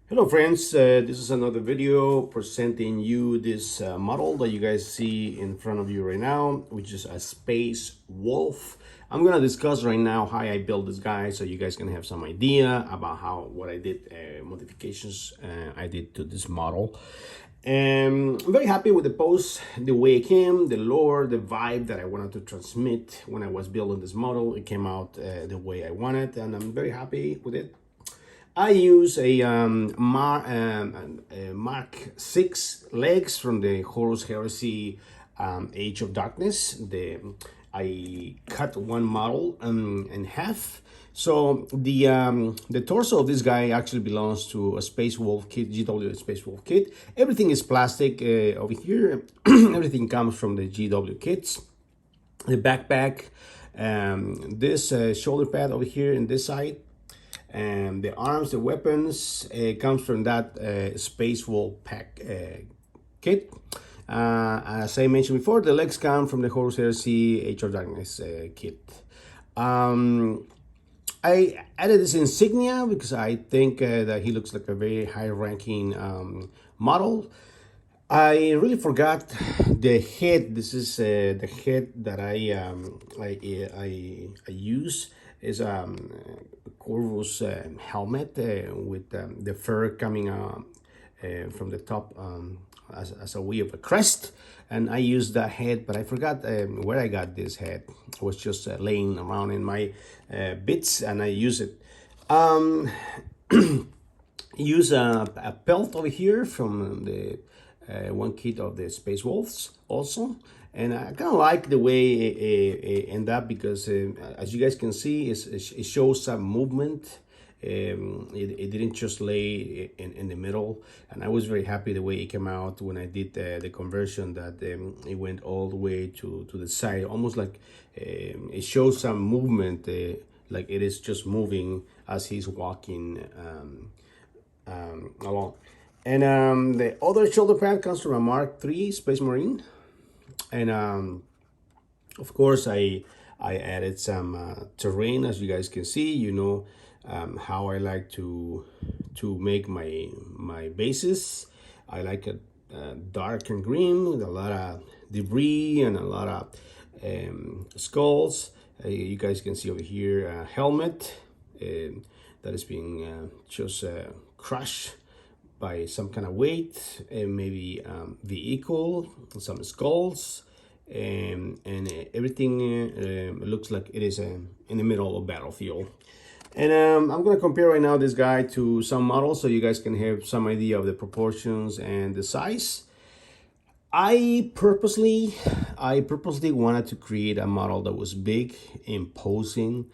Hello friends, this is another video presenting you this model that you guys see in front of you right now, which is a Space Wolf. I'm gonna discuss right now how I built this guy so you guys can have some idea about what I did, modifications I did to this model. And I'm very happy with the post, the way it came, the lore, the vibe that I wanted to transmit when I was building this model. It came out the way I wanted, and I'm very happy with it. I use a Mark 6 legs from the Horus Heresy Age of Darkness. I cut one model in half. So the torso of this guy actually belongs to a Space Wolf kit, GW Space Wolf kit. Everything is plastic over here. Everything comes from the GW kits. The backpack, this shoulder pad over here in this side, and the arms, the weapons, comes from that Space Wolf pack kit. As I mentioned before, the legs come from the Horus Heresy Age of Darkness kit. I added this insignia because I think that he looks like a very high-ranking model. I really forgot the head. This is the head that I use is Corvus helmet with the fur coming from the top as a way of a crest, and I used that head, but I forgot where I got this head. It was just laying around in my bits, and I use it. Use a pelt over here from the one kit of the Space Wolves also, and I kind of like the way it ended up because as you guys can see, it shows some movement. It didn't just lay in the middle, and I was very happy the way it came out when I did the conversion, that it went all the way to the side, almost like it shows some movement, like it is just moving as he's walking along. And the other shoulder pad comes from a Mark III Space Marine. And of course, I added some terrain, as you guys can see. You know how I like to make my bases. I like it dark and green with a lot of debris and a lot of skulls. You guys can see over here a helmet that is being just crushed by some kind of weight, and maybe vehicle, some skulls, and everything looks like it is in the middle of battlefield. And I'm gonna compare right now this guy to some models so you guys can have some idea of the proportions and the size. I purposely wanted to create a model that was big, imposing.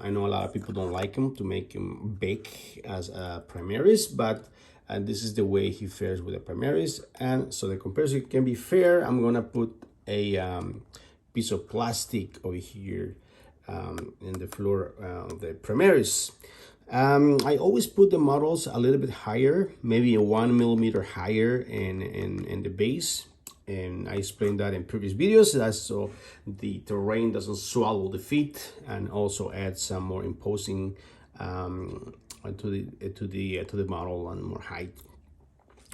I know a lot of people don't like him, to make him big as a Primaris, but this is the way he fares with the Primaris. And so the comparison can be fair. I'm gonna put a piece of plastic over here in the floor of the Primaris. I always put the models a little bit higher, maybe 1 millimeter higher in the base. And I explained that in previous videos. That's so the terrain doesn't swallow the feet, and also add some more imposing to the model and more height.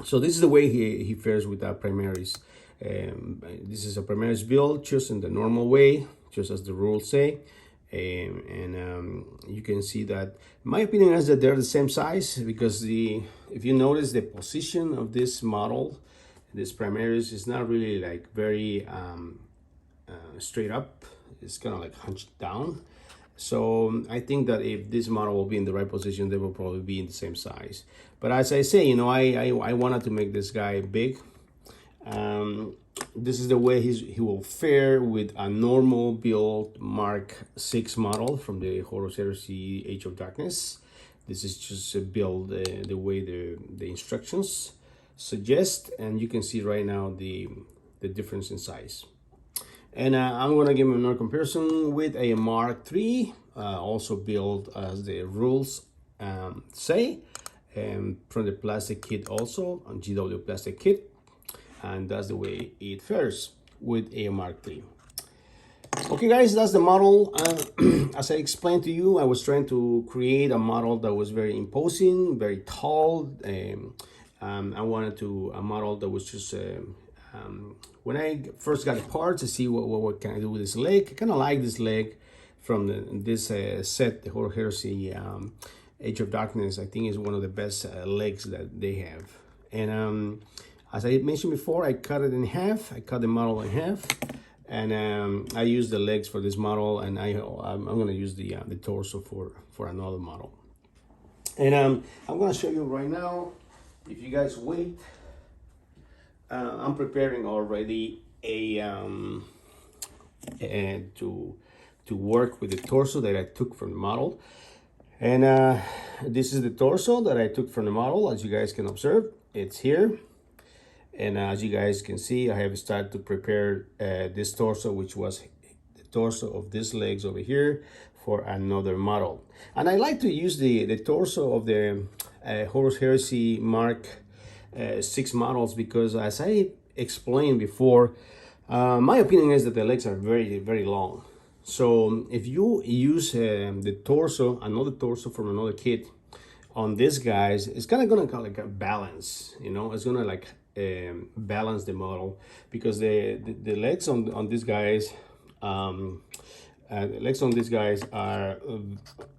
So this is the way he fares with our Primaris. This is a Primaris build, just in the normal way, just as the rules say. You can see that my opinion is that they're the same size, because if you notice the position of this model, this Primaris is not really like very straight up. It's kind of like hunched down. So I think that if this model will be in the right position, they will probably be in the same size. But as I say, you know, I wanted to make this guy big. This is the way he will fare with a normal build Mark 6 model from the Horus Heresy Age of Darkness. This is just a build the way the instructions suggest, and you can see right now the difference in size. And I'm gonna give another comparison with a Mark III, also built as the rules say, from the plastic kit, also on GW plastic kit, and that's the way it fares with a Mark III. Okay guys, that's the model. As I explained to you, I was trying to create a model that was very imposing, very tall. I wanted a model that was just, when I first got the parts to see what can I do with this leg. I kind of like this leg from this set, the Horror Heresy Age of Darkness. I think is one of the best legs that they have. And as I mentioned before, I cut it in half. I cut the model in half. And I use the legs for this model, and I'm going to use the torso for another model. And I'm going to show you right now. If you guys wait, I'm preparing already to work with the torso that I took from the model. And this is the torso that I took from the model. As you guys can observe, it's here. And as you guys can see, I have started to prepare this torso, which was the torso of these legs over here, for another model. And I like to use the torso of the Horus Heresy Mark 6 models because, as I explained before, my opinion is that the legs are very, very long. So if you use the torso, another torso from another kit on these guys, it's kind of gonna like a balance, you know, it's gonna like balance the model, because the legs on these guys, the legs on these guys are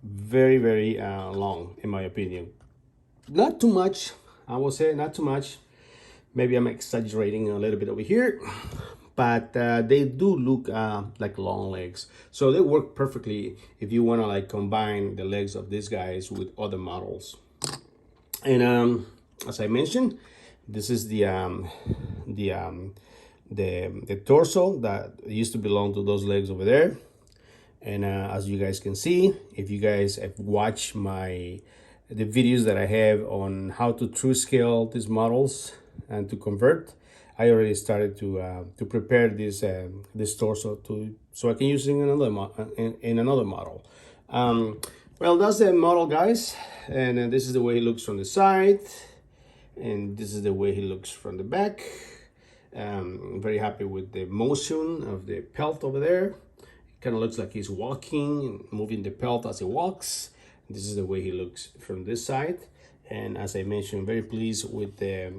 very, very long, in my opinion. Not too much, I will say, not too much. Maybe I'm exaggerating a little bit over here, but they do look like long legs. So they work perfectly if you want to like combine the legs of these guys with other models. And as I mentioned, this is the torso that used to belong to those legs over there. And as you guys can see, if you guys have watched the videos that I have on how to true scale these models and to convert, I already started to prepare this torso so I can use it in another model. Well, that's the model, guys, and this is the way it looks from the side, and this is the way he looks from the back. I'm very happy with the motion of the pelt over there. It kind of looks like he's walking and moving the pelt as he walks. This is the way he looks from this side. And as I mentioned, very pleased with the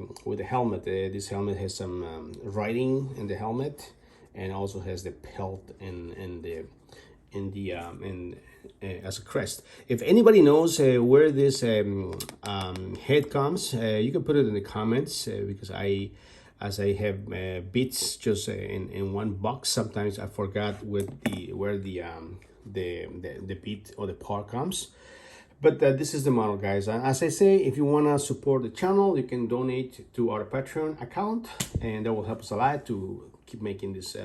helmet. This helmet has some writing in the helmet, and also has the pelt as a crest. If anybody knows where this head comes, you can put it in the comments, because as I have bits just in one box, sometimes I forgot where the bit or the part comes. But this is the model, guys. As I say, if you want to support the channel, you can donate to our Patreon account, and that will help us a lot to keep making these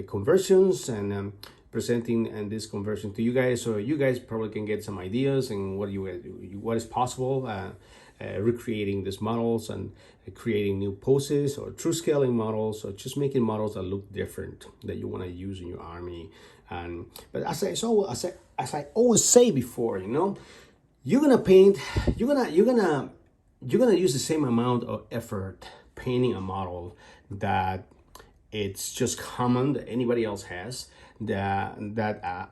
conversions and presenting this conversion to you guys, so you guys probably can get some ideas and what is possible, recreating these models and creating new poses, or true scaling models, or just making models that look different that you want to use in your army. But as I always say before, you know, you're gonna use the same amount of effort painting a model that it's just common that anybody else has, that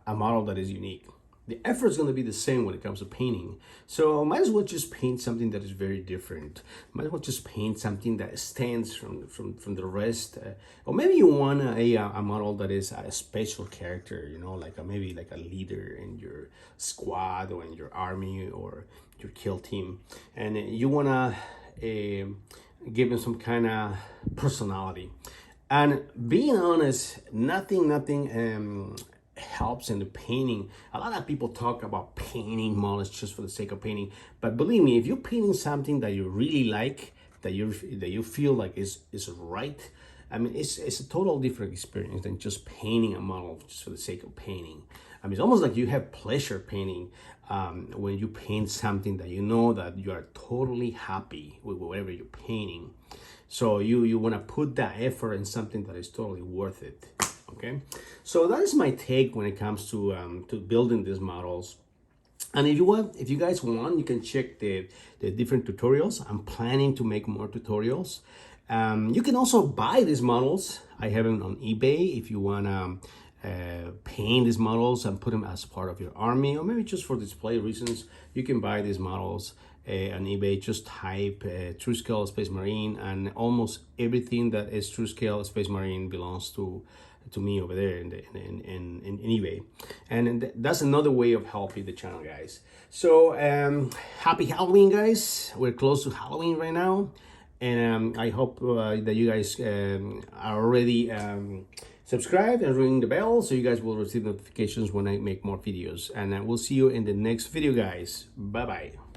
a model that is unique. The effort is going to be the same when it comes to painting. So might as well just paint something that is very different. Might as well just paint something that stands from the rest. Or maybe you want a model that is a special character, you know, like maybe like a leader in your squad or in your army or your kill team. And you want to give them some kind of personality. And being honest, nothing helps in the painting. A lot of people talk about painting models just for the sake of painting, but believe me, if you're painting something that you really like, that you feel like is right, I mean, it's a total different experience than just painting a model just for the sake of painting. I mean, it's almost like you have pleasure painting when you paint something that you know that you are totally happy with whatever you're painting. So you want to put that effort in something that is totally worth it. Okay, so that is my take when it comes to building these models. And if you guys want, you can check the different tutorials. I'm planning to make more tutorials. You can also buy these models. I have them on eBay if you want to paint these models and put them as part of your army, or maybe just for display reasons. You can buy these models on eBay. Just type true scale Space Marine, and almost everything that is true scale Space Marine belongs to me over there in eBay. And that's another way of helping the channel, guys. So happy Halloween, guys. We're close to Halloween right now, and I hope that you guys are already subscribed and ring the bell, so you guys will receive notifications when I make more videos. And we'll see you in the next video, guys. Bye bye.